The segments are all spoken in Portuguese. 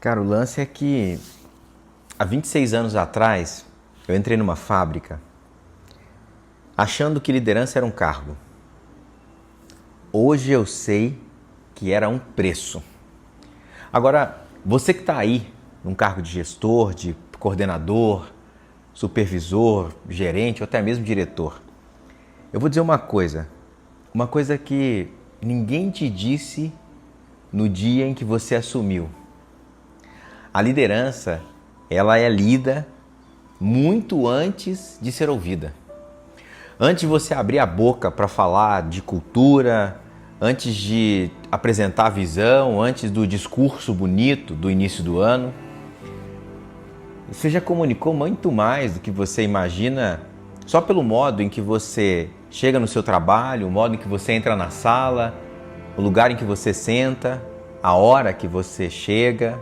Cara, o lance é que há 26 anos atrás eu entrei numa fábrica achando que liderança era um cargo. Hoje eu sei que era um preço. Agora, você que está aí num cargo de gestor, de coordenador, supervisor, gerente ou até mesmo diretor, eu vou dizer uma coisa que ninguém te disse no dia em que você assumiu. A liderança, ela é lida muito antes de ser ouvida. Antes de você abrir a boca para falar de cultura, antes de apresentar a visão, antes do discurso bonito do início do ano, você já comunicou muito mais do que você imagina só pelo modo em que você chega no seu trabalho, o modo em que você entra na sala, o lugar em que você senta, a hora que você chega,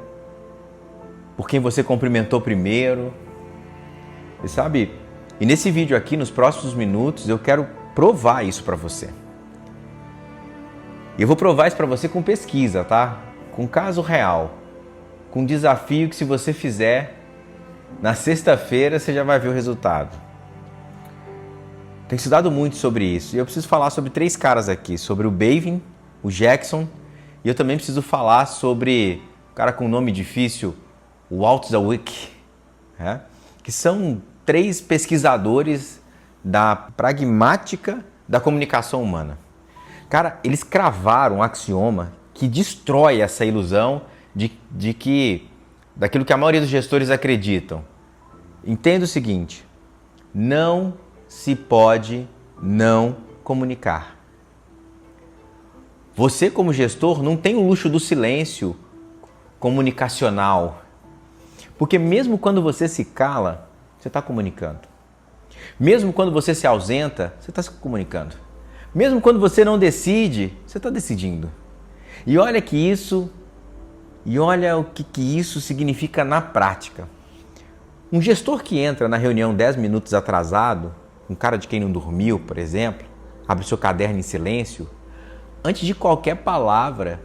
por quem você cumprimentou primeiro. E sabe, e nesse vídeo aqui, nos próximos minutos, eu quero provar isso para você. E eu vou provar isso para você com pesquisa, tá? Com caso real, com desafio que se você fizer, na sexta-feira você já vai ver o resultado. Tenho estudado muito sobre isso e eu preciso falar sobre 3 caras aqui, sobre o Bavin, o Jackson, e eu também preciso falar sobre um cara com nome difícil, o Walt Zwick, que são 3 pesquisadores da pragmática da comunicação humana. Cara, eles cravaram um axioma que destrói essa ilusão daquilo que a maioria dos gestores acreditam. Entenda o seguinte: não se pode não comunicar. Você, como gestor, não tem o luxo do silêncio comunicacional. Porque mesmo quando você se cala, você está comunicando. Mesmo quando você se ausenta, você está se comunicando. Mesmo quando você não decide, você está decidindo. E olha o que isso significa na prática. Um gestor que entra na reunião 10 minutos atrasado, um cara de quem não dormiu, por exemplo, abre seu caderno em silêncio, antes de qualquer palavra,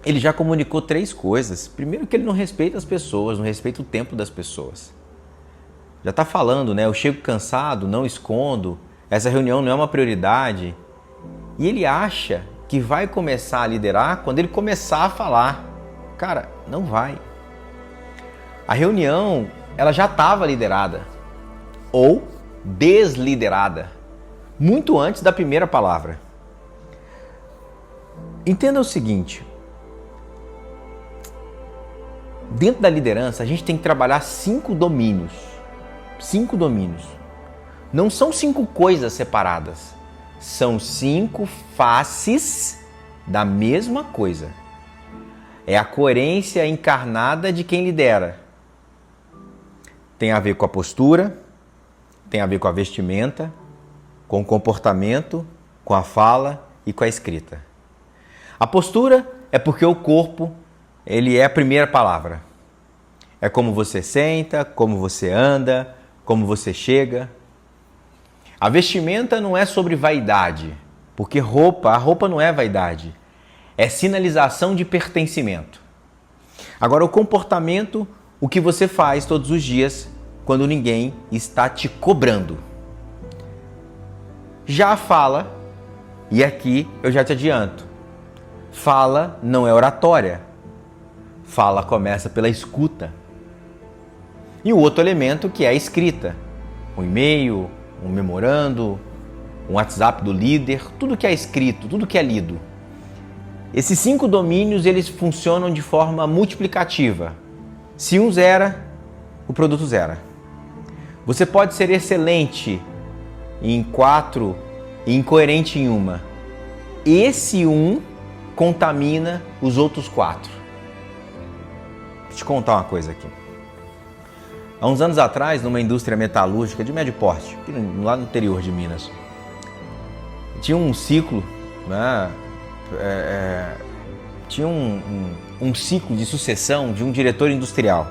ele já comunicou 3 coisas. Primeiro, que ele não respeita as pessoas, não respeita o tempo das pessoas. Já está falando, né? Eu chego cansado, não escondo, essa reunião não é uma prioridade. E ele acha que vai começar a liderar quando ele começar a falar. Cara, não vai. A reunião, ela já estava liderada ou desliderada muito antes da primeira palavra. Entenda o seguinte: dentro da liderança, a gente tem que trabalhar 5 domínios. 5 domínios. Não são 5 coisas separadas. São 5 faces da mesma coisa. É a coerência encarnada de quem lidera. Tem a ver com a postura, tem a ver com a vestimenta, com o comportamento, com a fala e com a escrita. A postura é porque o corpo, ele é a primeira palavra. É como você senta, como você anda, como você chega. A vestimenta não é sobre vaidade, porque a roupa não é vaidade. É sinalização de pertencimento. Agora, o comportamento, o que você faz todos os dias quando ninguém está te cobrando. Já a fala, e aqui eu já te adianto, fala não é oratória. Fala começa pela escuta. E o outro elemento que é a escrita. Um e-mail, um memorando, um WhatsApp do líder, tudo que é escrito, tudo que é lido. Esses 5 domínios, eles funcionam de forma multiplicativa. Se um zera, o produto zera. Você pode ser excelente em 4 e incoerente em 1. Esse 1 contamina os outros 4. Vou te contar uma coisa aqui. Há uns anos atrás, numa indústria metalúrgica de médio porte, lá no interior de Minas, tinha um ciclo, né? Tinha um ciclo de sucessão de um diretor industrial.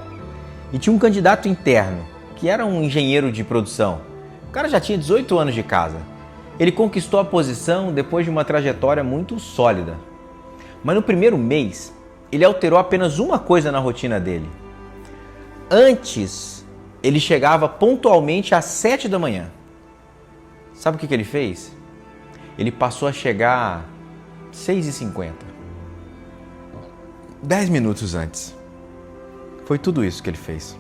E tinha um candidato interno, que era um engenheiro de produção. O cara já tinha 18 anos de casa. Ele conquistou a posição depois de uma trajetória muito sólida. Mas no primeiro mês, ele alterou apenas uma coisa na rotina dele. Antes, ele chegava pontualmente às 7 da manhã. Sabe o que ele fez? Ele passou a chegar às 6h50. 10 minutos antes. Foi tudo isso que ele fez.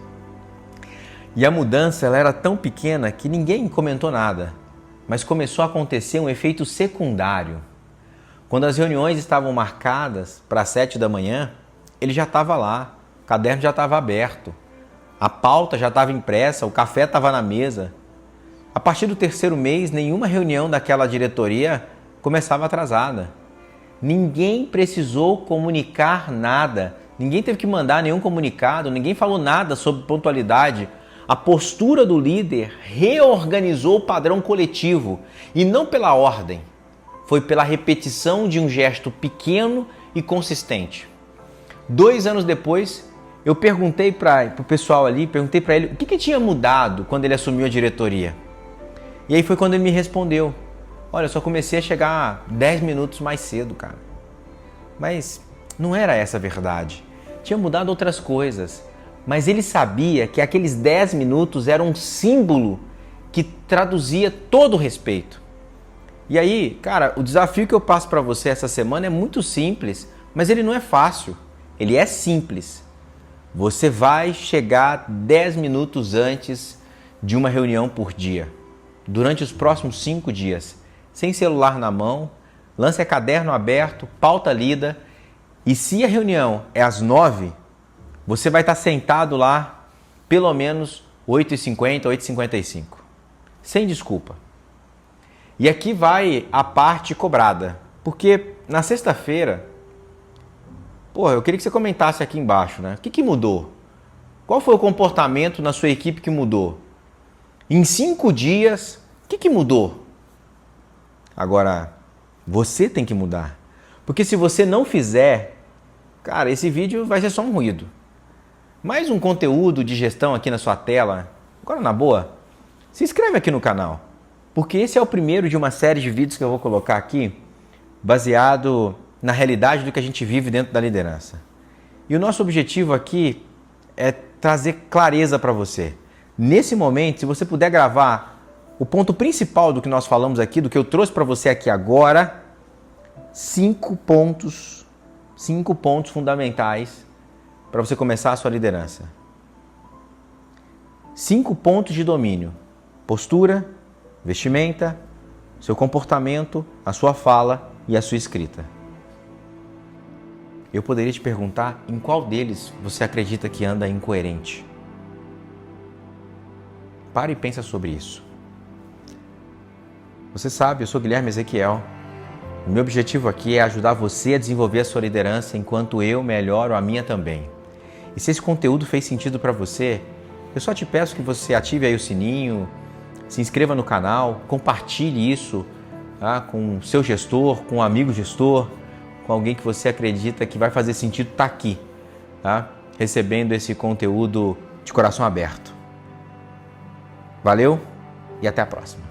E a mudança ela era tão pequena que ninguém comentou nada. Mas começou a acontecer um efeito secundário. Quando as reuniões estavam marcadas para as 7 da manhã, ele já estava lá, o caderno já estava aberto, a pauta já estava impressa, o café estava na mesa. A partir do terceiro mês, nenhuma reunião daquela diretoria começava atrasada. Ninguém precisou comunicar nada, ninguém teve que mandar nenhum comunicado, ninguém falou nada sobre pontualidade. A postura do líder reorganizou o padrão coletivo e não pela ordem. Foi pela repetição de um gesto pequeno e consistente. 2 anos depois, eu perguntei para o pessoal ali, perguntei para ele o que tinha mudado quando ele assumiu a diretoria. E aí foi quando ele me respondeu, olha, eu só comecei a chegar 10 minutos mais cedo, cara. Mas não era essa a verdade. Tinha mudado outras coisas. Mas ele sabia que aqueles 10 minutos eram um símbolo que traduzia todo o respeito. E aí, cara, o desafio que eu passo para você essa semana é muito simples, mas ele não é fácil, ele é simples. Você vai chegar 10 minutos antes de uma reunião por dia, durante os próximos 5 dias, sem celular na mão, lance a caderno aberto, pauta lida, e se a reunião é às 9, você vai estar sentado lá pelo menos 8h50, 8h55, sem desculpa. E aqui vai a parte cobrada, porque na sexta-feira, eu queria que você comentasse aqui embaixo, né? O que mudou? Qual foi o comportamento na sua equipe que mudou? Em 5 dias, o que mudou? Agora, você tem que mudar. Porque se você não fizer, cara, esse vídeo vai ser só um ruído. Mais um conteúdo de gestão aqui na sua tela. Agora, na boa, se inscreve aqui no canal. Porque esse é o primeiro de uma série de vídeos que eu vou colocar aqui, baseado na realidade do que a gente vive dentro da liderança. E o nosso objetivo aqui é trazer clareza para você. Nesse momento, se você puder gravar o ponto principal do que nós falamos aqui, do que eu trouxe para você aqui agora, 5 pontos fundamentais para você começar a sua liderança. 5 pontos de domínio: postura, vestimenta, seu comportamento, a sua fala e a sua escrita. Eu poderia te perguntar em qual deles você acredita que anda incoerente. Para e pensa sobre isso. Você sabe, eu sou Guilherme Ezequiel. O meu objetivo aqui é ajudar você a desenvolver a sua liderança enquanto eu melhoro a minha também. E se esse conteúdo fez sentido para você, eu só te peço que você ative aí o sininho, se inscreva no canal, compartilhe isso com o seu gestor, com um amigo gestor, com alguém que você acredita que vai fazer sentido estar aqui, recebendo esse conteúdo de coração aberto. Valeu e até a próxima.